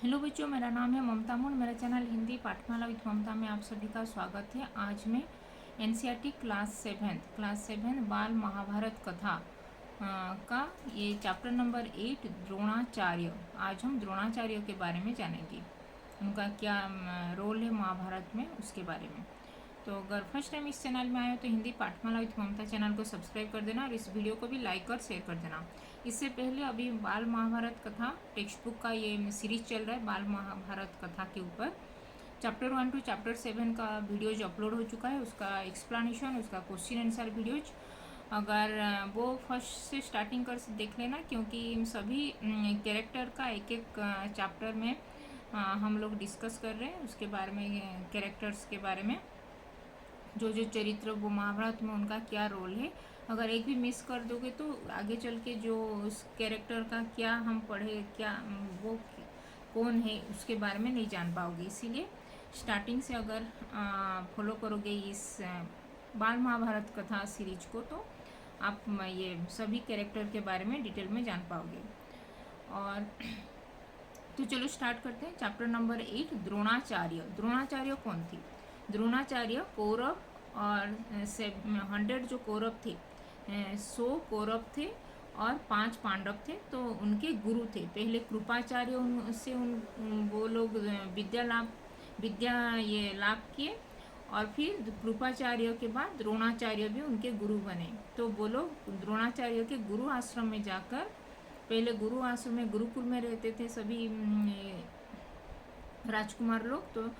Hello बच्चों, मेरा नाम है ममता मुन। मेरा चैनल हिंदी पाठमाला विद ममता में आप सभी का स्वागत है। आज मैं एनसीईआरटी क्लास सेवन बाल महाभारत कथा का ये चैप्टर नंबर 8 द्रोणाचार्य। आज हम द्रोणाचार्य के बारे में जानेंगे, उनका क्या रोल है महाभारत में, उसके बारे में। तो अगर फर्स्ट टाइम इस चैनल में आए हो तो हिंदी पाठमाला विद ममता चैनल को सब्सक्राइब कर देना और इस वीडियो को भी लाइक और शेयर कर देना। इससे पहले अभी बाल महाभारत कथा टेक्स्ट बुक का ये सीरीज चल रहा है बाल महाभारत कथा के ऊपर। चैप्टर 1 टू चैप्टर 7 का वीडियोज अपलोड हो चुका है, उसका एक्सप्लेनेशन, उसका क्वेश्चन आंसर वीडियोज। अगर वो फर्स्ट से स्टार्टिंग कर देख लेना, क्योंकि इन सभी कैरेक्टर का एक एक चैप्टर में हम लोग डिस्कस कर रहे हैं, उसके बारे में, कैरेक्टर्स के बारे में, जो जो चरित्र वो महाभारत में उनका क्या रोल है। अगर एक भी मिस कर दोगे तो आगे चल के जो उस कैरेक्टर का क्या हम पढ़े, क्या वो कौन है, उसके बारे में नहीं जान पाओगे। इसीलिए स्टार्टिंग से अगर फॉलो करोगे इस बाल महाभारत कथा सीरीज को तो आप ये सभी कैरेक्टर के बारे में डिटेल में जान पाओगे। और तो चलो स्टार्ट करते हैं। Chapter number 8 Dronacharya. द्रोणाचार्य कौन थी? द्रोणाचार्य कौरव और 100 जो कौरव थे, 100 कौरव थे और 5 पांडव थे, तो उनके गुरु थे। पहले कृपाचार्य उनसे वो लोग विद्या ये लाभ किए, और फिर कृपाचार्य के बाद द्रोणाचार्य भी उनके गुरु बने। तो वो लोग द्रोणाचार्य के गुरु आश्रम में जाकर, पहले गुरु आश्रम में गुरुकुल में रहते थे सभी राजकुमार लोग। तो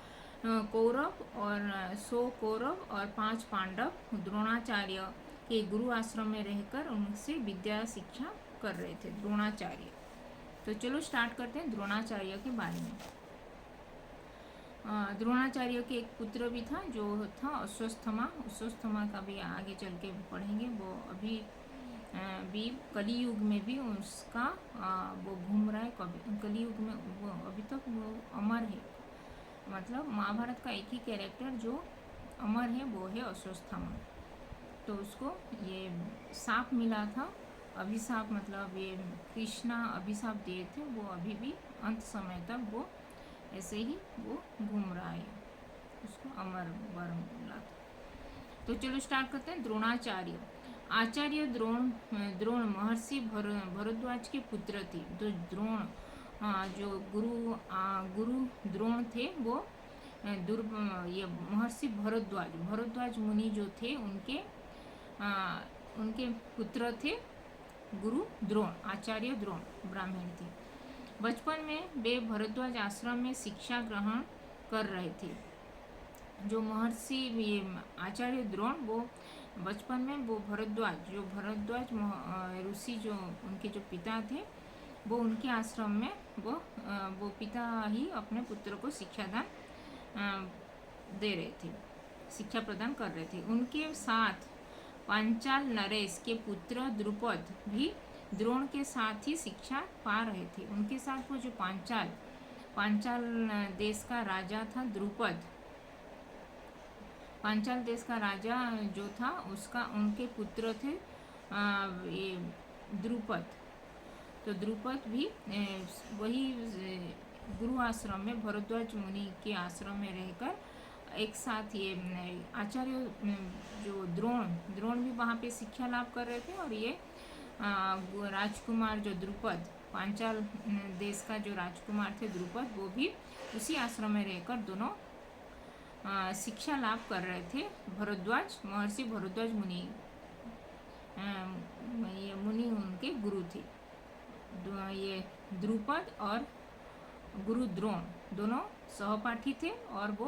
कौरव और 100 कौरव और 5 पांडव द्रोणाचार्य के गुरु आश्रम में रहकर उनसे विद्या शिक्षा कर रहे थे, द्रोणाचार्य। तो चलो स्टार्ट करते हैं द्रोणाचार्य के बारे में। द्रोणाचार्य के एक पुत्र भी था जो था अश्वस्थमा। अश्वस्थमा का भी आगे चल के पढ़ेंगे। वो अभी भी कलियुग में भी उसका वो घूम रहा है। कलियुग में वो अभी तक वो अमर है। मतलब महाभारत का एक ही कैरेक्टर जो अमर है वो है अश्वस्थामा। तो उसको ये साप मिला था, अभिशाप, मतलब ये कृष्णा अभिशाप दिए थे। वो अभी भी अंत समय तक वो ऐसे ही वो घूम रहा है, उसको अमर वर मिला था। तो चलो स्टार्ट करते हैं। द्रोणाचार्य। आचार्य द्रोण महर्षि भरद्वाज के पुत्र थे। तो द्रोण जो गुरु द्रोण थे वो ये महर्षि भरद्वाज मुनि जो थे उनके पुत्र थे गुरु द्रोण। आचार्य द्रोण ब्राह्मण थे। बचपन में वे भरद्वाज आश्रम में शिक्षा ग्रहण कर रहे थे। जो महर्षि आचार्य द्रोण वो बचपन में वो भरद्वाज ऋषि जो उनके जो पिता थे, वो उनके आश्रम में वो पिता ही अपने पुत्र को शिक्षादान दे रहे थे, शिक्षा प्रदान कर रहे थे। उनके साथ पांचाल नरेश के पुत्र द्रुपद भी द्रोण के साथ ही शिक्षा पा रहे थे। उनके साथ वो जो पांचाल देश का राजा था द्रुपद, पांचाल देश का राजा जो था उसका उनके पुत्र थे ये द्रुपद। तो द्रुपद भी वही गुरु आश्रम में भरद्वाज मुनि के आश्रम में रहकर एक साथ ये आचार्य जो द्रोण भी वहाँ पे शिक्षा लाभ कर रहे थे, और ये राजकुमार जो द्रुपद, पांचाल देश का जो राजकुमार थे द्रुपद, वो भी उसी आश्रम में रहकर दोनों शिक्षा लाभ कर रहे थे। महर्षि भरद्वाज मुनि, ये मुनि उनके गुरु थे। ये द्रुपद और गुरु द्रोण दोनों सहपाठी थे, और वो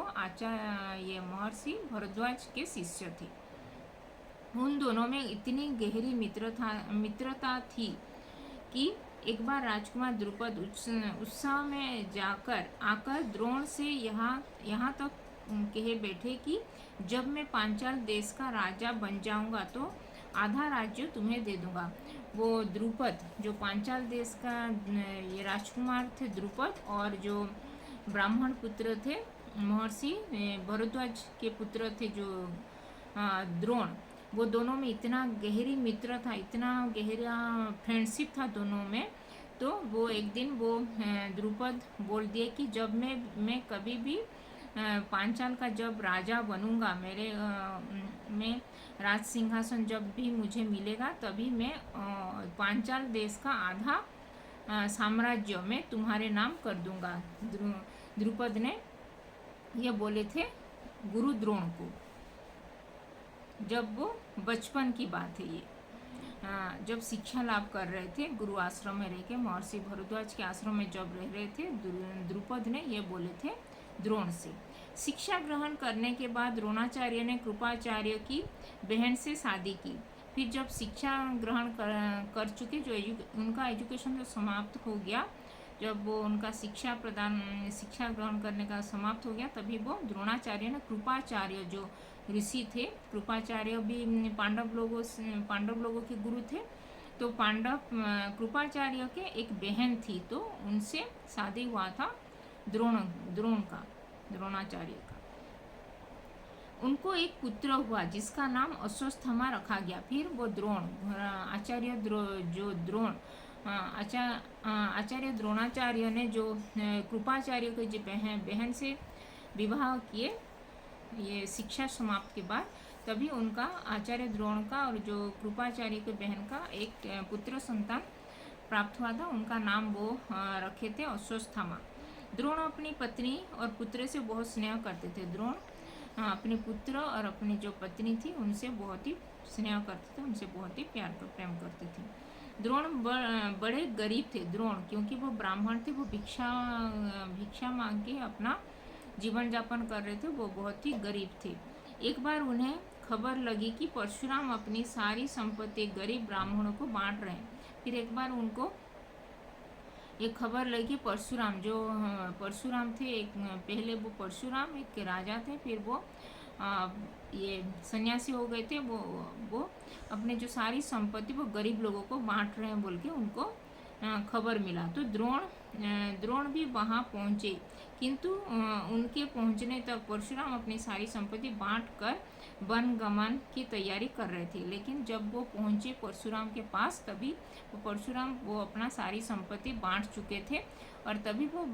ये महर्षि भरद्वाज के शिष्य थे। उन दोनों में इतनी गहरी मित्रता थी कि एक बार राजकुमार द्रुपद उत्साह में आकर द्रोण से यहाँ तक कहे बैठे कि जब मैं पांचाल देश का राजा बन जाऊंगा तो आधा राज्य तुम्हें दे दूंगा। वो द्रुपद जो पांचाल देश का ये राजकुमार थे द्रुपद, और जो ब्राह्मण पुत्र थे महर्षि भरद्वाज के पुत्र थे जो द्रोण, वो दोनों में इतना गहरी मित्र था, इतना गहरा फ्रेंडशिप था दोनों में तो वो एक दिन वो द्रुपद बोल दिए कि जब मैं कभी भी पांचाल का जब राजा बनूंगा, मैं राज सिंहासन जब भी मुझे मिलेगा, तभी मैं पांचाल देश का आधा साम्राज्य में तुम्हारे नाम कर दूंगा। द्रुपद ने ये बोले थे गुरु द्रोण को, जब वो बचपन की बात है ये। जब शिक्षा लाभ कर रहे थे, गुरु आश्रम में रह के, महर्षि भरद्वाज के आश्रम में जब रह रहे थे, द्रुपद ने ये बोले थे द्रोण से। शिक्षा ग्रहण करने के बाद द्रोणाचार्य ने कृपाचार्य की बहन से शादी की। फिर जब शिक्षा ग्रहण कर चुके, जो उनका एजुकेशन जो समाप्त हो गया, जब वो उनका शिक्षा ग्रहण करने का समाप्त हो गया, तभी वो द्रोणाचार्य ने कृपाचार्य जो ऋषि थे, कृपाचार्य भी पांडव लोगों के गुरु थे, तो कृपाचार्य के एक बहन थी, तो उनसे शादी हुआ था द्रोणाचार्य का। उनको एक पुत्र हुआ जिसका नाम अश्वस्थामा रखा गया। फिर वो आचार्य द्रोणाचार्य ने जो कृपाचार्य के जो बहन से विवाह किए, ये शिक्षा समाप्त के बाद, तभी उनका आचार्य द्रोण का और जो कृपाचार्य के बहन का एक पुत्र संतान प्राप्त हुआ था। उनका नाम वो रखे थे अश्वस्थामा। द्रोण अपनी पत्नी और पुत्र से बहुत स्नेह करते थे। द्रोण अपने पुत्र और अपनी जो पत्नी थी उनसे बहुत ही स्नेह करते थे, उनसे बहुत ही प्रेम करते थे। द्रोण बड़े गरीब थे। द्रोण क्योंकि वो ब्राह्मण थे, वो भिक्षा मांग के अपना जीवन यापन कर रहे थे, वो बहुत ही गरीब थे। एक बार उन्हें खबर लगी कि परशुराम अपनी सारी संपत्ति गरीब ब्राह्मणों को बांट रहे हैं। फिर एक बार उनको ये खबर लगी, परशुराम थे, पहले वो परशुराम एक राजा थे, फिर वो ये सन्यासी हो गए थे। वो अपने जो सारी संपत्ति वो गरीब लोगों को बांट रहे हैं बोल के उनको खबर मिला। तो द्रोण भी वहाँ पहुँचे, किंतु उनके पहुँचने तक परशुराम अपनी सारी संपत्ति बांट कर वन गमन की तैयारी कर रहे थे। लेकिन जब वो पहुँचे परशुराम के पास, तभी वो अपना सारी संपत्ति बांट चुके थे, और तभी वो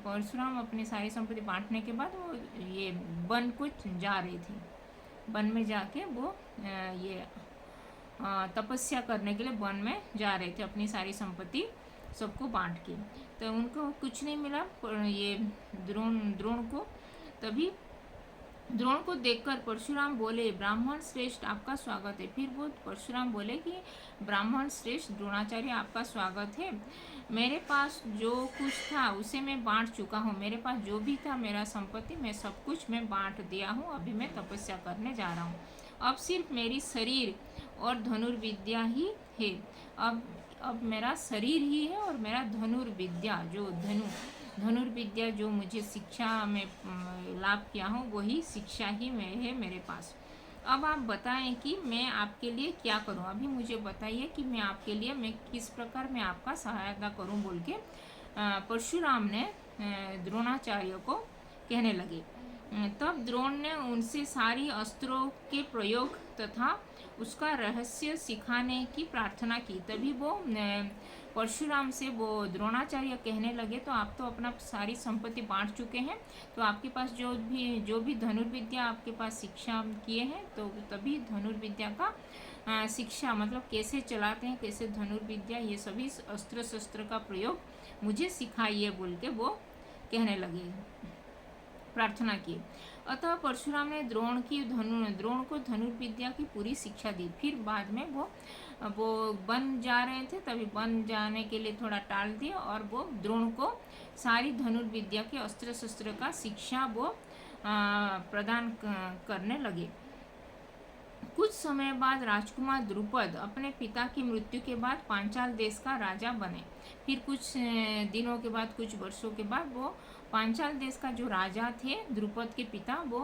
परशुराम अपनी सारी संपत्ति बांटने के बाद वो ये वन को जा रहे थे। वन में जाके वो ये तपस्या करने के लिए वन में जा रहे थे, अपनी सारी संपत्ति सबको बांट के। तो उनको कुछ नहीं मिला ये द्रोण को। तभी द्रोण को देखकर परशुराम बोले, ब्राह्मण श्रेष्ठ आपका स्वागत है। फिर वो परशुराम बोले कि ब्राह्मण श्रेष्ठ द्रोणाचार्य आपका स्वागत है। मेरे पास जो कुछ था उसे मैं बांट चुका हूँ। मेरे पास जो भी था मेरा संपत्ति, मैं सब कुछ मैं बांट दिया हूँ। अभी मैं तपस्या करने जा रहा हूँ। अब सिर्फ मेरी शरीर और धनुर्विद्या ही है। अब मेरा शरीर ही है और मेरा धनुर्विद्या धनुर्विद्या जो मुझे शिक्षा में लाभ किया हूँ, वही शिक्षा ही में है मेरे पास। अब आप बताएं कि मैं आपके लिए क्या करूँ। अभी मुझे बताइए कि मैं आपके लिए मैं किस प्रकार मैं आपका सहायता करूँ बोल के परशुराम ने द्रोणाचार्य को कहने लगे। तब द्रोण ने उनसे सारी अस्त्रों के प्रयोग तथा उसका रहस्य सिखाने की प्रार्थना की। तभी वो परशुराम से वो द्रोणाचार्य कहने लगे, तो आप तो अपना सारी संपत्ति बांट चुके हैं, तो आपके पास जो भी धनुर्विद्या आपके पास शिक्षा किए हैं, तो तभी धनुर्विद्या का शिक्षा मतलब कैसे चलाते हैं, कैसे धनुर्विद्या, ये सभी अस्त्र शस्त्र का प्रयोग मुझे सिखाइए बोल के वो कहने लगे, प्रार्थना की। अतः परशुराम ने द्रोण को धनुर्विद्या की पूरी शिक्षा दी। फिर बाद में वो वन जा रहे थे, तभी वन जाने के लिए थोड़ा टाल दिया, और वो द्रोण को सारी धनुर्विद्या के अस्त्र शस्त्र का शिक्षा वो प्रदान करने लगे। कुछ समय बाद राजकुमार द्रुपद अपने पिता की मृत्यु के बाद पांचाल देश का राजा बने। फिर कुछ दिनों के बाद, कुछ वर्षों के बाद, वो पांचाल देश का जो राजा थे द्रुपद के पिता, वो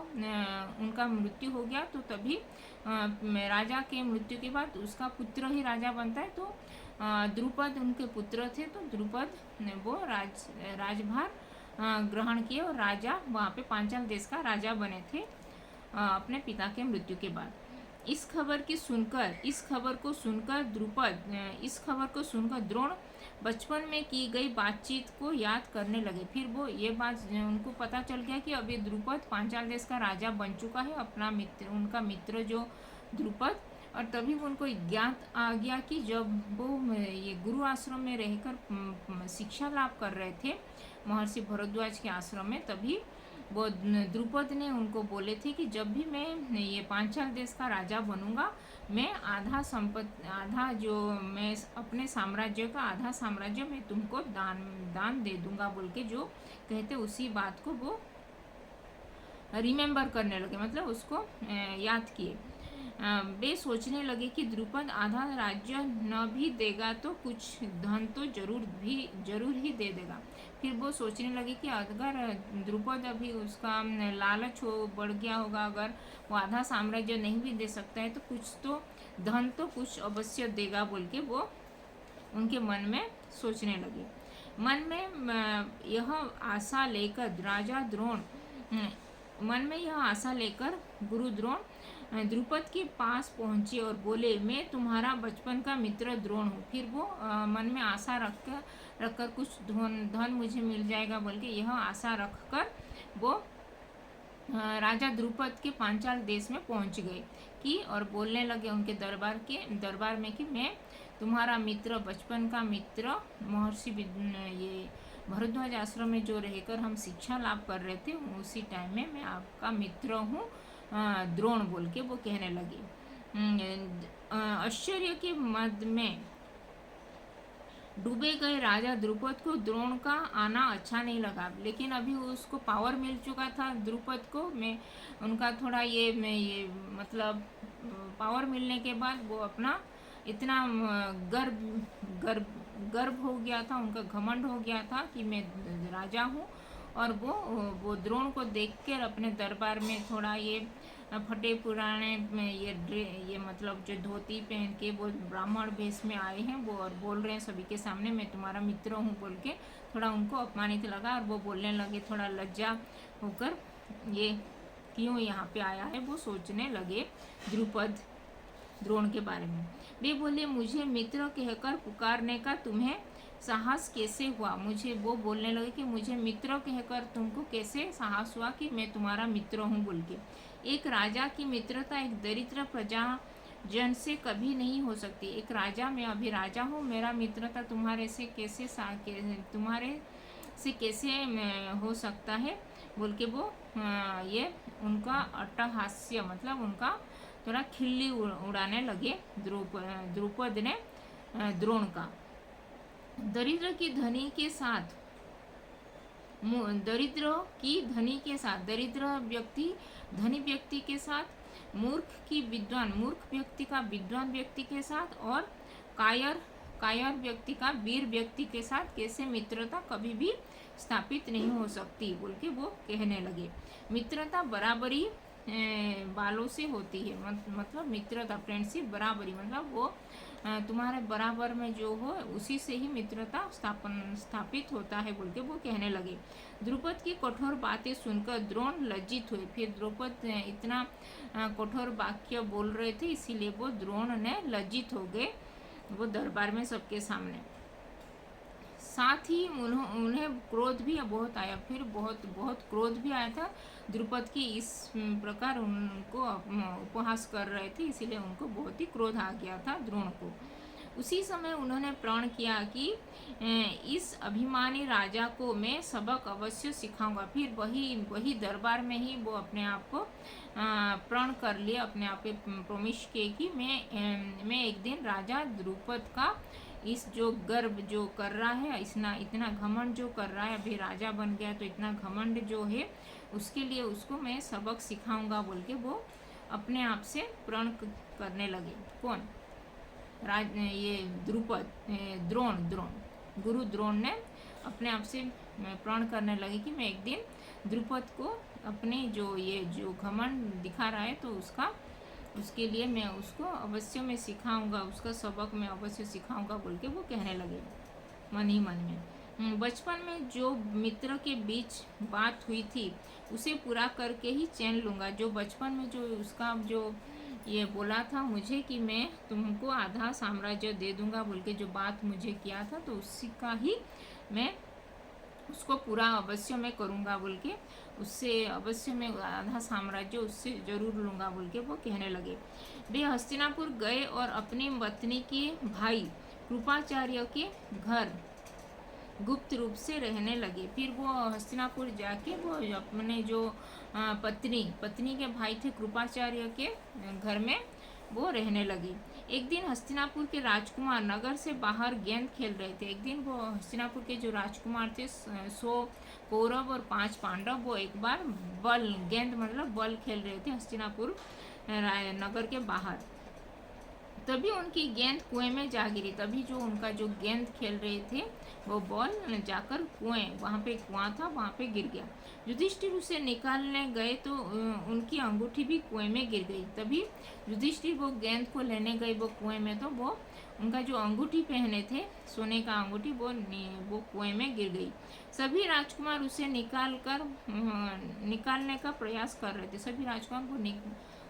उनका मृत्यु हो गया। तो तभी राजा के मृत्यु के बाद उसका पुत्र ही राजा बनता है। तो द्रुपद उनके पुत्र थे, तो द्रुपद वो राजभार ग्रहण किए और राजा वहाँ पे पांचाल देश का राजा बने थे अपने पिता के मृत्यु के बाद। इस खबर को सुनकर द्रोण बचपन में की गई बातचीत को याद करने लगे। फिर वो ये बात उनको पता चल गया कि अब ये द्रुपद पांचाल देश का राजा बन चुका है, अपना मित्र, उनका मित्र जो द्रुपद। और तभी उनको ज्ञात आ गया कि जब वो ये गुरु आश्रम में रहकर शिक्षा लाभ कर रहे थे महर्षि भरद्वाज के आश्रम में, तभी वो द्रुपद ने उनको बोले थे कि जब भी मैं ये पांचाल देश का राजा बनूंगा, मैं आधा जो मैं अपने साम्राज्य का आधा साम्राज्य मैं तुमको दान दे दूंगा बोल के जो कहते, उसी बात को वो रिमेम्बर करने लगे, मतलब उसको याद किए। वे सोचने लगे कि द्रुपद आधा राज्य न भी देगा तो कुछ धन तो जरूर ही दे देगा। फिर वो सोचने लगे कि अगर द्रुपद अभी उसका लालच बढ़ गया होगा, अगर वो आधा साम्राज्य नहीं भी दे सकता है तो कुछ तो धन तो कुछ अवश्य देगा बोल के वो उनके मन में सोचने लगे। मन में यह आशा लेकर राजा द्रोण मन में यह आशा लेकर गुरु द्रोण द्रुपद के पास पहुंचे और बोले, मैं तुम्हारा बचपन का मित्र द्रोण हूँ। फिर वो मन में आशा रखकर कुछ धन मुझे मिल जाएगा बोल के यह आशा रखकर वो राजा द्रुपद के पांचाल देश में पहुंच गए कि और बोलने लगे उनके दरबार में कि मैं तुम्हारा मित्र, बचपन का मित्र महर्षि ये भरद्वाज आश्रम में जो रहकर हम शिक्षा लाभ कर रहे थे, उसी टाइम में मैं आपका मित्र हूँ द्रोण बोल के वो कहने लगे। आश्चर्य के मद में डूबे गए राजा द्रुपद को द्रोण का आना अच्छा नहीं लगा, लेकिन अभी उसको पावर मिल चुका था द्रुपद को, मैं उनका थोड़ा ये मतलब पावर मिलने के बाद वो अपना इतना गर्व हो गया था, उनका घमंड हो गया था कि मैं राजा हूँ। और वो द्रोण को देखकर अपने दरबार में थोड़ा ये फटे पुराने में ये मतलब जो धोती पहन के वो ब्राह्मण वेश में आए हैं वो, और बोल रहे हैं सभी के सामने मैं तुम्हारा मित्र हूँ बोल के, थोड़ा उनको अपमानित लगा। और वो बोलने लगे थोड़ा लज्जा होकर, ये क्यों यहाँ पे आया है वो सोचने लगे द्रुपद द्रोण के बारे में। वे बोले, मुझे मित्र कहकर पुकारने का तुम्हें साहस कैसे हुआ? वो बोलने लगे कि मुझे मित्र कहकर तुमको कैसे साहस हुआ कि मैं तुम्हारा मित्र हूँ बोल के। एक राजा की मित्रता एक दरिद्र प्रजाजन से कभी नहीं हो सकती। एक राजा, मैं अभी राजा हूँ, मेरा मित्रता तुम्हारे से कैसे हो सकता है बोल के वो ये उनका अट्टहास्य, मतलब उनका थोड़ा खिल्ली उड़ाने लगे द्रुपद ने द्रोण का। दरिद्र की धनी के साथ दरिद्र व्यक्ति धनी व्यक्ति के साथ, मूर्ख व्यक्ति का विद्वान व्यक्ति के साथ, और कायर व्यक्ति का वीर व्यक्ति के साथ कैसे मित्रता कभी भी स्थापित नहीं हो सकती बोल के वो कहने लगे। मित्रता बराबरी वालों से होती है, मतलब मित्रता, फ्रेंडशिप बराबरी, मतलब वो तुम्हारे बराबर में जो हो उसी से ही मित्रता स्थापित होता है बोल के वो कहने लगे। द्रुपद की कठोर बातें सुनकर द्रोण लज्जित हुए। फिर द्रुपद इतना कठोर वाक्य बोल रहे थे, इसीलिए वो द्रोण ने लज्जित हो गए वो दरबार में सबके सामने। साथ ही उन्हें क्रोध भी बहुत आया, फिर बहुत क्रोध भी आया था। द्रुपद की इस प्रकार उनको उपहास कर रहे थे, इसीलिए उनको बहुत ही क्रोध आ गया था द्रोण को। उसी समय उन्होंने प्रण किया कि इस अभिमानी राजा को मैं सबक अवश्य सिखाऊंगा। फिर वही दरबार में ही वो अपने आप को प्रण कर लिए, अपने आप पे प्रॉमिस किए कि मैं एक दिन राजा द्रुपद का इस जो गर्व जो कर रहा है, इतना घमंड जो कर रहा है, अभी राजा बन गया तो इतना घमंड जो है उसके लिए उसको मैं सबक सिखाऊंगा बोल के वो अपने आप से प्रण करने लगे। कौन? ये द्रोण गुरु द्रोण ने अपने आप से प्रण करने लगे कि मैं एक दिन द्रुपद को अपने जो घमंड दिखा रहा है तो उसके लिए मैं उसको अवश्य में सिखाऊंगा, उसका सबक मैं अवश्य सिखाऊंगा बोल के वो कहने लगे मन ही मन में। बचपन में जो मित्र के बीच बात हुई थी उसे पूरा करके ही चैन लूँगा। जो बचपन में जो उसका जो ये बोला था मुझे कि मैं तुमको आधा साम्राज्य दे दूंगा बोल के जो बात मुझे किया था, तो उसी का ही मैं उसको पूरा अवश्य मैं करूँगा बोल के, उससे अवश्य मैं आधा साम्राज्य उससे जरूर लूँगा बोल के वो कहने लगे। वे हस्तिनापुर गए और अपनी पत्नी के भाई कृपाचार्य के घर गुप्त रूप से रहने लगे। फिर वो हस्तिनापुर जाके वो अपने जो पत्नी पत्नी के भाई थे कृपाचार्य के घर में वो रहने लगी। एक दिन हस्तिनापुर के राजकुमार नगर से बाहर गेंद खेल रहे थे। एक दिन वो हस्तिनापुर के जो राजकुमार थे 100 कौरव और 5 पांडव, वो एक बार बल गेंद मतलब बल खेल रहे थे हस्तिनापुर नगर के बाहर। तभी उनकी गेंद कुएं में जा गिरी। तभी जो उनका जो गेंद खेल रहे थे वो बॉल जाकर कुएं, वहाँ पे कुआं था, वहाँ पे गिर गया। युधिष्ठिर उसे निकालने गए तो उनकी अंगूठी भी कुएं में गिर गई। तभी युधिष्ठिर वो गेंद को लेने गए वो कुएं में, तो वो उनका जो अंगूठी पहने थे सोने का अंगूठी वो कुएं में गिर गई। सभी राजकुमार उसे निकालने का प्रयास कर रहे थे। सभी राजकुमार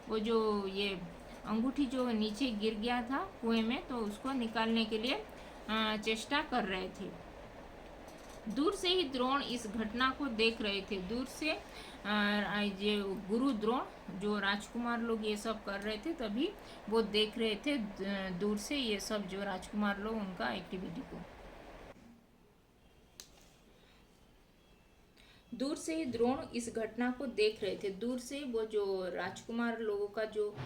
वो जो ये अंगूठी जो नीचे गिर गया था कुएं में, तो उसको निकालने के लिए चेष्टा कर रहे थे। दूर से ही द्रोण इस घटना को देख रहे थे। दूर से ये गुरु द्रोण जो राजकुमार लोग ये सब कर रहे थे, तभी वो देख रहे थे दूर से ये सब जो राजकुमार लोग उनका एक्टिविटी को। दूर से ही द्रोण इस घटना को देख रहे थे। दूर से वो जो राजकुमार लोगों का जो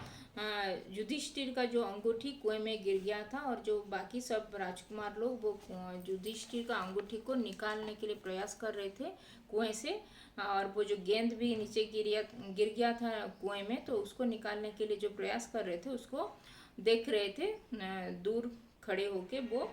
युधिष्ठिर का जो अंगूठी कुएं में गिर गया था, और जो बाकी सब राजकुमार लोग वो युधिष्ठिर का अंगूठी को निकालने के लिए प्रयास कर रहे थे कुएं से, और वो जो गेंद भी नीचे गिर गया था कुएं में, तो उसको निकालने के लिए जो प्रयास कर रहे थे उसको देख रहे थे दूर खड़े होके वो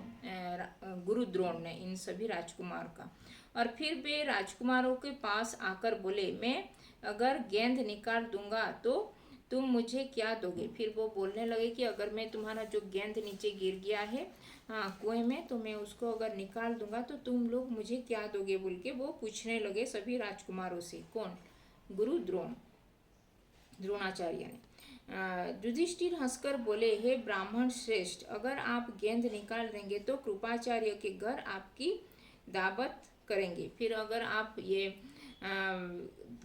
गुरु द्रोण ने इन सभी राजकुमार का। और फिर वे राजकुमारों के पास आकर बोले, मैं अगर गेंद निकाल दूंगा तो तुम मुझे क्या दोगे। फिर वो बोलने लगे कि अगर मैं तुम्हारा जो गेंद नीचे गिर गया है कुएं में, तो मैं उसको अगर निकाल दूंगा तो तुम लोग मुझे क्या दोगे बोल के वो पूछने लगे सभी राजकुमारों से। कौन? गुरु द्रोणाचार्य ने। युधिष्ठिर हंसकर बोले, हे ब्राह्मण श्रेष्ठ, अगर आप गेंद निकाल देंगे तो कृपाचार्य के घर आपकी दावत करेंगे। फिर अगर आप ये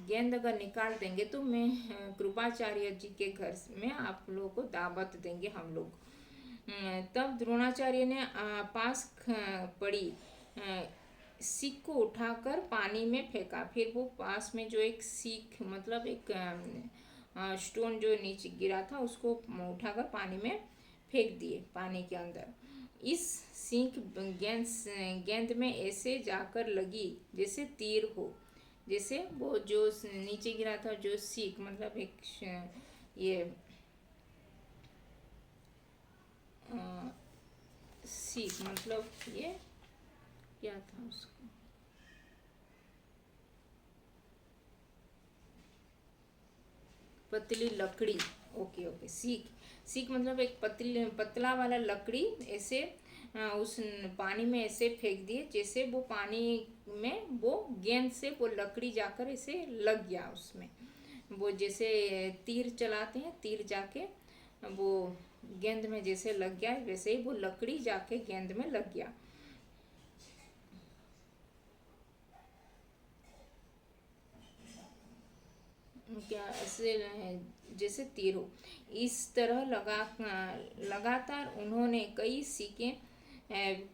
गेंद अगर निकाल देंगे तो मैं कृपाचार्य जी के घर में आप लोगों को दावत देंगे हम लोग। तब द्रोणाचार्य ने पास पड़ी सीख को उठाकर पानी में फेंका। फिर वो पास में जो एक सीख मतलब एक स्टोन जो नीचे गिरा था उसको उठाकर पानी में फेंक दिए पानी के अंदर। इस सीख गेंद में ऐसे जाकर लगी जैसे तीर हो। जैसे वो जो नीचे गिरा था जो सीख मतलब एक ये सीख मतलब ये क्या था उसको, पतली लकड़ी। ओके ओके, सीख सीख मतलब एक पतला वाला लकड़ी ऐसे उस पानी में ऐसे फेंक दिए जैसे वो पानी में वो गेंद से वो लकड़ी जाकर ऐसे लग गया उसमें। वो जैसे तीर चलाते हैं, तीर जाके वो गेंद में जैसे लग गया, वैसे ही वो लकड़ी जाके गेंद में लग गया। क्या ऐसे जैसे तीर हो। इस तरह लगातार उन्होंने कई सीखें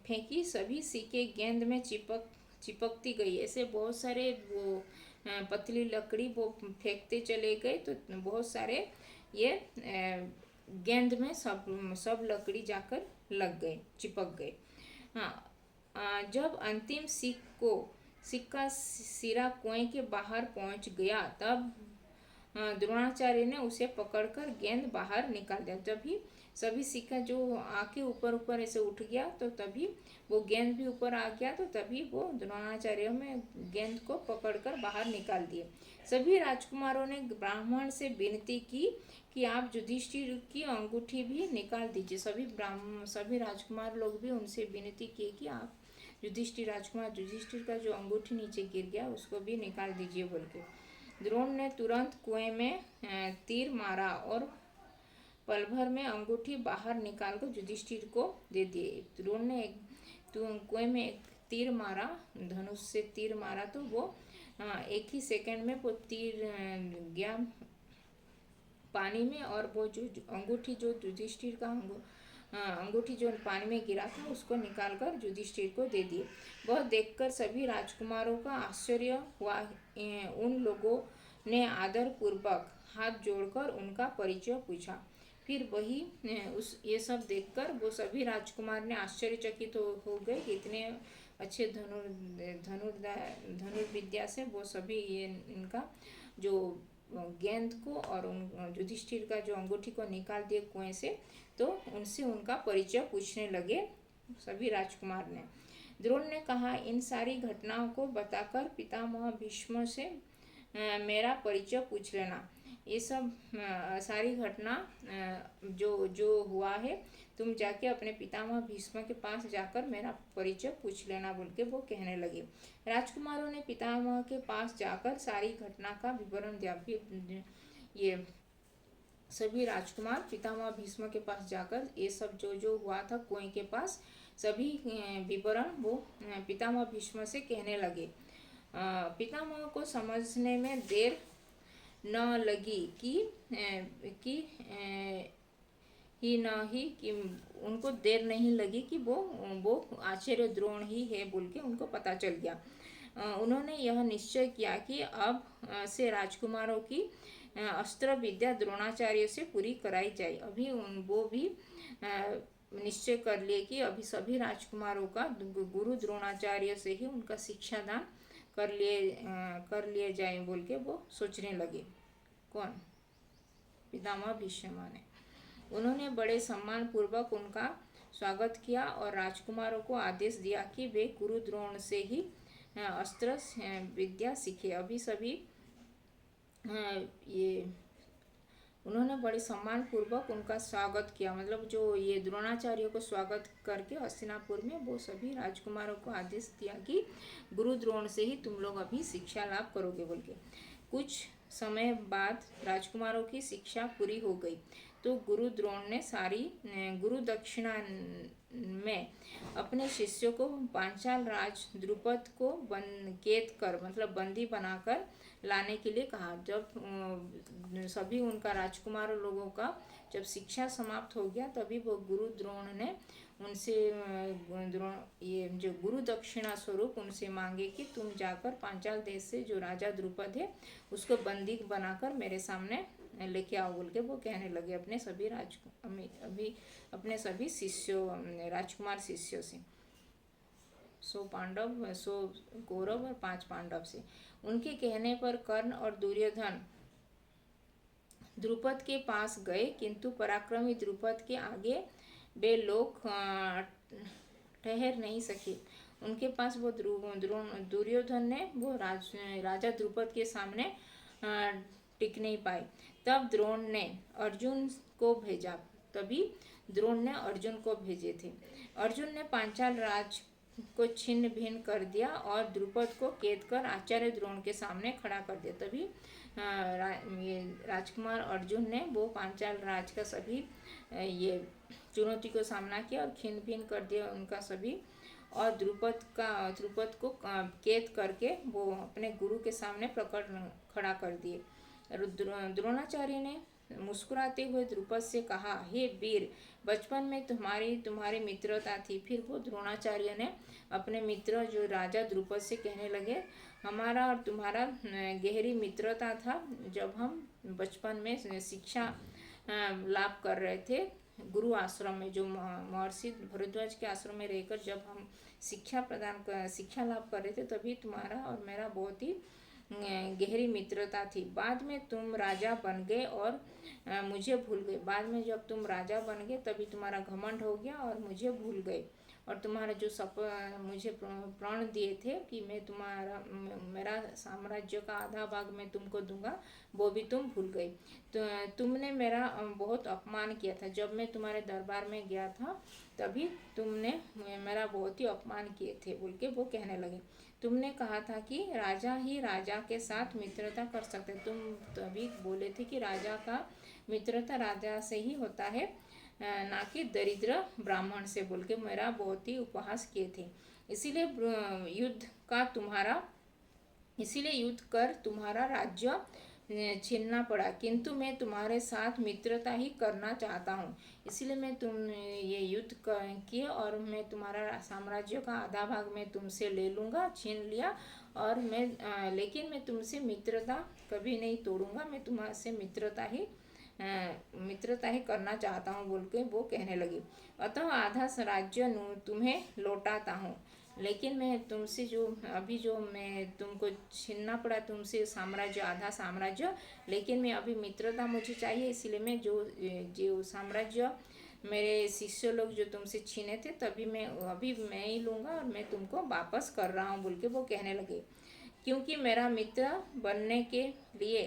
फेंकी। सभी सीखें गेंद में चिपकती गई। ऐसे बहुत सारे वो पतली लकड़ी वो फेंकते चले गए, तो बहुत सारे ये गेंद में सब लकड़ी जाकर लग गए, चिपक गए। हाँ, जब अंतिम सीख का सिरा कुएं के बाहर पहुंच गया, तब द्रोणाचार्य ने उसे पकड़कर गेंद बाहर निकाल दिया। तभी सभी सिक्का जो आके ऊपर ऊपर ऐसे उठ गया, तो तभी वो गेंद भी ऊपर आ गया, तो तभी वो द्रोणाचार्य में गेंद को पकड़कर बाहर निकाल दिए। सभी राजकुमारों ने ब्राह्मण से विनती की कि आप युधिष्ठिर की अंगूठी भी निकाल दीजिए। सभी राजकुमार लोग भी उनसे विनती किए कि आप युधिष्ठिर का जो अंगूठी नीचे गिर गया उसको भी निकाल दीजिए बोल के। द्रोण ने तुरंत कुएं में तीर मारा और पल भर में अंगूठी बाहर निकालकर युधिष्ठिर को दे दिए। द्रोण ने कुएं में एक तीर मारा, धनुष से तीर मारा तो वो एक ही सेकंड में वो तीर गया पानी में, और वो जो अंगूठी जो युधिष्ठिर का अंगूठी जो पानी में गिरा था उसको निकालकर युधिष्ठिर को दे दिए। वह देखकर सभी राजकुमारों का आश्चर्य हुआ। उन लोगों ने आदर पूर्वक हाथ जोड़कर उनका परिचय पूछा। फिर वही ये सब देखकर वो सभी राजकुमार ने आश्चर्यचकित हो गए कि इतने अच्छे धनुर्विद्या से वो सभी ये इनका जो गेंद को और उन युधिष्ठिर का जो अंगूठी को निकाल दिए कुएं से, तो उनसे उनका परिचय पूछने लगे सभी राजकुमार ने। द्रोण ने कहा, इन सारी घटनाओं को बताकर पितामह भीष्म से मेरा परिचय पूछ लेना। ये सब सारी घटना जो जो हुआ है, तुम जाके अपने पितामह भीष्म के पास जाकर मेरा परिचय पूछ लेना बोल के वो कहने लगे। राजकुमारों ने पितामह के पास जाकर सारी घटना का विवरण दिया। ये सभी राजकुमार पितामह भीष्म के पास जाकर ये सब जो जो हुआ था कुएं के पास सभी विवरण वो पितामह भीष्म से कहने लगे। पितामह को समझने में देर न लगी कि उनको देर नहीं लगी कि वो आचार्य द्रोण ही है बोल के उनको पता चल गया। उन्होंने यह निश्चय किया कि अब से राजकुमारों की अस्त्र विद्या द्रोणाचार्य से पूरी कराई जाए। अभी वो भी निश्चय कर लिए कि अभी सभी राजकुमारों का गुरु द्रोणाचार्य से ही उनका शिक्षादान कर लिए जाए बोल के वो सोचने लगे। कौन? पितामह भीष्म ने। उन्होंने बड़े सम्मान पूर्वक उनका स्वागत किया और राजकुमारों को आदेश दिया कि वे गुरु द्रोण से ही अस्त्र विद्या सीखे। अभी सभी ये उन्होंने बड़े सम्मान पूर्वक उनका स्वागत किया, मतलब जो ये द्रोणाचार्य को स्वागत करके हस्तिनापुर में वो सभी राजकुमारों को आदेश दिया कि गुरु द्रोण से ही तुम लोग अभी शिक्षा लाभ करोगे बोल के। कुछ समय बाद राजकुमारों की शिक्षा पूरी हो गई तो गुरु द्रोण ने सारी गुरु दक्षिणा में अपने शिष्यों को पांचाल राज द्रुपद को कैद कर मतलब बंदी बनाकर लाने के लिए कहा। जब सभी उनका राजकुमारों लोगों का जब शिक्षा समाप्त हो गया तभी वो गुरु द्रोण ने उनसे ये जो गुरु दक्षिणा स्वरूप उनसे मांगे कि तुम जाकर पांचाल देश से जो राजा द्रुपद है उसको बंदी बनाकर मेरे सामने लेके आओ बोल के वो कहने लगे अपने सभी अपने सभी शिष्यों राजकुमार शिष्यों से। 100 पांडव 100 कौरव और 5 पांडव से। उनके कहने पर कर्ण और दुर्योधन द्रुपद के पास गए, किंतु पराक्रमी द्रुपद के आगे वे लोग ठहर नहीं सके। उनके पास वो दुर्योधन ने वो राजा द्रुपद के सामने टिक नहीं पाए। तब द्रोण ने अर्जुन को भेजा तभी द्रोण ने अर्जुन को भेजे थे। अर्जुन ने पांचाल राज को छिन्न भिन्न कर दिया और द्रुपद को कैद कर आचार्य द्रोण के सामने खड़ा कर दिया। तभी ये राजकुमार अर्जुन ने वो पांचाल राज का सभी ये चुनौती को सामना किया और छिन्न भिन्न कर दिया उनका सभी, और द्रुपद को कैद करके वो अपने गुरु के सामने खड़ा कर दिए। द्रोणाचार्य ने मुस्कुराते हुए द्रुपद से कहा, हे वीर, बचपन में तुम्हारी मित्रता थी। फिर वो द्रोणाचार्य ने अपने मित्र जो राजा द्रुपद से कहने लगे, हमारा और तुम्हारा गहरी मित्रता था। जब हम बचपन में शिक्षा लाभ कर रहे थे गुरु आश्रम में, जो महर्षि भरद्वाज के आश्रम में रहकर जब हम शिक्षा लाभ कर रहे थे, तभी तुम्हारा और मेरा बहुत ही गहरी मित्रता थी। बाद में तुम राजा बन गए और मुझे भूल गए। बाद में जब तुम राजा बन गए तभी तुम्हारा घमंड हो गया और मुझे भूल गए, और तुम्हारा जो मुझे प्रण दिए थे कि मैं मेरा साम्राज्य का आधा भाग मैं तुमको दूंगा, वो भी तुम भूल गए। तो तुमने मेरा बहुत अपमान किया था। जब मैं तुम्हारे दरबार में गया था तभी तुमने मेरा बहुत ही अपमान किए थे बोल के वो कहने लगे। तुमने कहा था कि राजा ही राजा के साथ मित्रता कर सकते। तुम तभी बोले थे कि राजा का मित्रता राजा से ही होता है, ना कि दरिद्र ब्राह्मण से, बोल के मेरा बहुत ही उपहास किए थे। इसीलिए युद्ध कर तुम्हारा राज्य छीनना पड़ा, किंतु मैं तुम्हारे साथ मित्रता ही करना चाहता हूँ। इसलिए मैं तुम ये युद्ध किए और मैं तुम्हारा साम्राज्य का आधा भाग मैं तुमसे ले लूँगा, छीन लिया, और लेकिन मैं तुमसे मित्रता कभी नहीं तोड़ूंगा। मैं तुम्हारे मित्रता ही करना चाहता हूँ, बोल के वो कहने लगी। अतः आधा राज्य तुम्हें लौटाता हूँ, लेकिन मैं तुमसे जो मैं तुमको छीनना पड़ा तुमसे साम्राज्य, आधा साम्राज्य, लेकिन मैं अभी मित्रता मुझे चाहिए, इसीलिए मैं जो साम्राज्य मेरे शिष्य लोग जो तुमसे छीने थे अभी मैं ही लूँगा और मैं तुमको वापस कर रहा हूँ, बोल के वो कहने लगे। क्योंकि मेरा मित्र बनने के लिए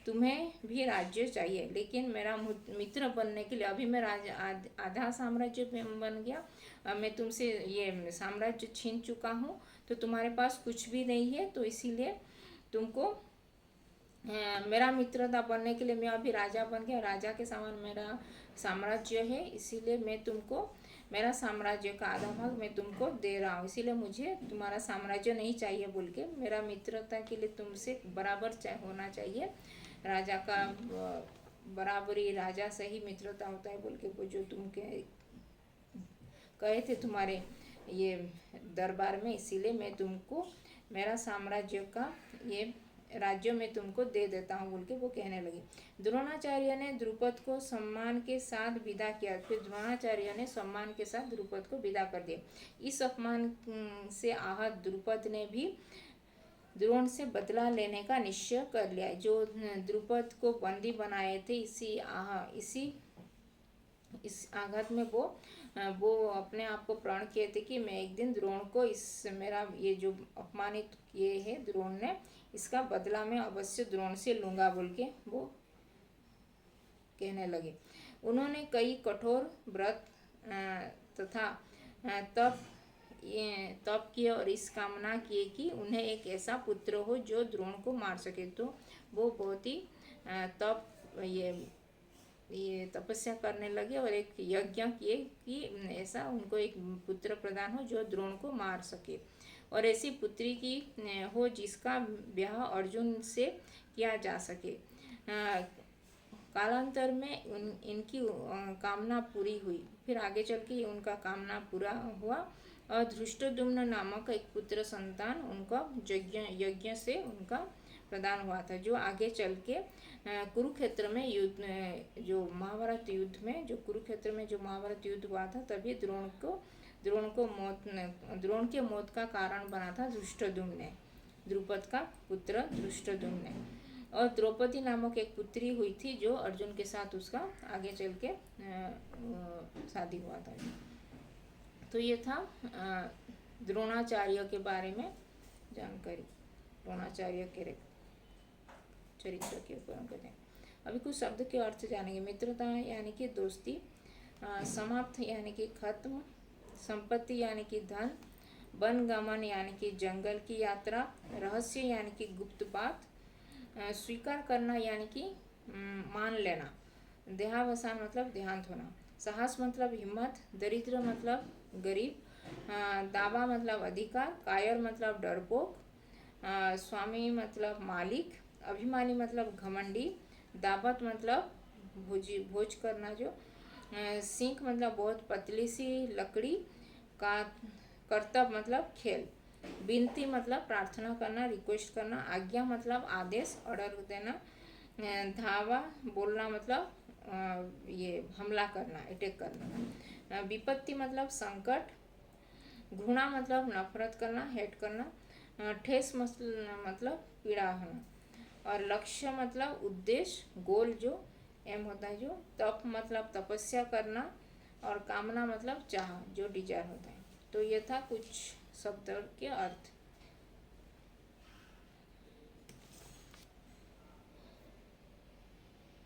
तुम्हें भी राज्य चाहिए, लेकिन मेरा मित्र बनने के लिए अभी मैं आधा साम्राज्य बन गया, मैं तुमसे ये साम्राज्य छीन चुका हूँ, तो तुम्हारे पास कुछ भी नहीं है, तो इसीलिए तुमको मेरा मित्रता बनने के लिए मैं अभी राजा बन गया, राजा के समान मेरा साम्राज्य है, इसीलिए मैं तुमको मेरा साम्राज्य का आधा भाग मैं तुमको दे रहा हूँ, इसीलिए मुझे तुम्हारा साम्राज्य नहीं चाहिए, बोल के मेरा मित्रता के लिए तुमसे बराबर होना चाहिए। राजा का बराबरी राजा से ही मित्रता होता है, बोल के वो जो तुम कहे थे तुम्हारे ये दरबार में, इसीलिए मैं तुमको मेरा साम्राज्य का ये राज्य में तुमको दे देता हूँ, बोल के वो कहने लगी। द्रोणाचार्य ने द्रुपद को सम्मान के साथ विदा किया। फिर द्रोणाचार्य ने सम्मान के साथ द्रुपद को विदा कर दिया। इस अपमान से आहत द्रुपद ने भी द्रोण से बदला लेने का निश्चय कर लिया। जो द्रुपद को बंदी बनाए थे, इस आघात में वो अपने आप को प्रण किए थे कि मैं एक दिन द्रोण को मेरा ये जो अपमानित किए है द्रोण ने, इसका बदला मैं अवश्य द्रोण से लूँगा, बोल के वो कहने लगे। उन्होंने कई कठोर व्रत तथा तप किए और इस कामना किए कि उन्हें एक ऐसा पुत्र हो जो द्रोण को मार सके। तो वो बहुत ही ये तपस्या करने लगे और एक यज्ञ किए कि ऐसा उनको एक पुत्र प्रदान हो जो द्रोण को मार सके, और ऐसी पुत्री की हो जिसका ब्याह अर्जुन से किया जा सके। कालांतर में इनकी कामना पूरी हुई। फिर आगे चल के उनका कामना पूरा हुआ और धृष्टद्युम्न नामक एक पुत्र संतान उनका यज्ञ से उनका प्रदान हुआ था, जो आगे चल के कुरुक्षेत्र में जो महाभारत युद्ध में जो महाभारत युद्ध हुआ था, तभी द्रोण के मौत का कारण बना था धृष्टद्युम्न, द्रुपद का पुत्र धृष्टद्युम्न। और द्रौपदी नामक एक पुत्री हुई थी जो अर्जुन के साथ उसका आगे चल के शादी हुआ था। तो ये था द्रोणाचार्य के बारे में जानकारी, द्रोणाचार्य के चरित्र के ऊपर कहते हैं। अभी कुछ शब्द के अर्थ जानेंगे। मित्रता यानी कि दोस्ती, समाप्त यानी कि खत्म, संपत्ति यानी कि धन, वनगमन यानी कि जंगल की यात्रा, रहस्य यानी कि गुप्त बात, स्वीकार करना यानी कि मान लेना, देहावसान मतलब देहांत होना, साहस मतलब हिम्मत, दरिद्र मतलब गरीब, दावा मतलब अधिकार, कायर मतलब डरपोक, स्वामी मतलब मालिक, अभिमानी मतलब घमंडी, दावत मतलब भोज करना जो, सीख मतलब बहुत पतली सी लकड़ी का, कर्तव्य मतलब खेल, विनती मतलब प्रार्थना करना, रिक्वेस्ट करना, आज्ञा मतलब आदेश ऑर्डर देना, धावा बोलना मतलब ये हमला करना, अटैक करना, विपत्ति मतलब संकट, घृणा मतलब नफरत करना, हेट करना, ठेस मतलब पीड़ा होना, और लक्ष्य मतलब उद्देश्य गोल जो एम होता है जो, तप मतलब तपस्या करना, और कामना मतलब चाह जो डिजायर होता है। तो ये था कुछ शब्द के अर्थ।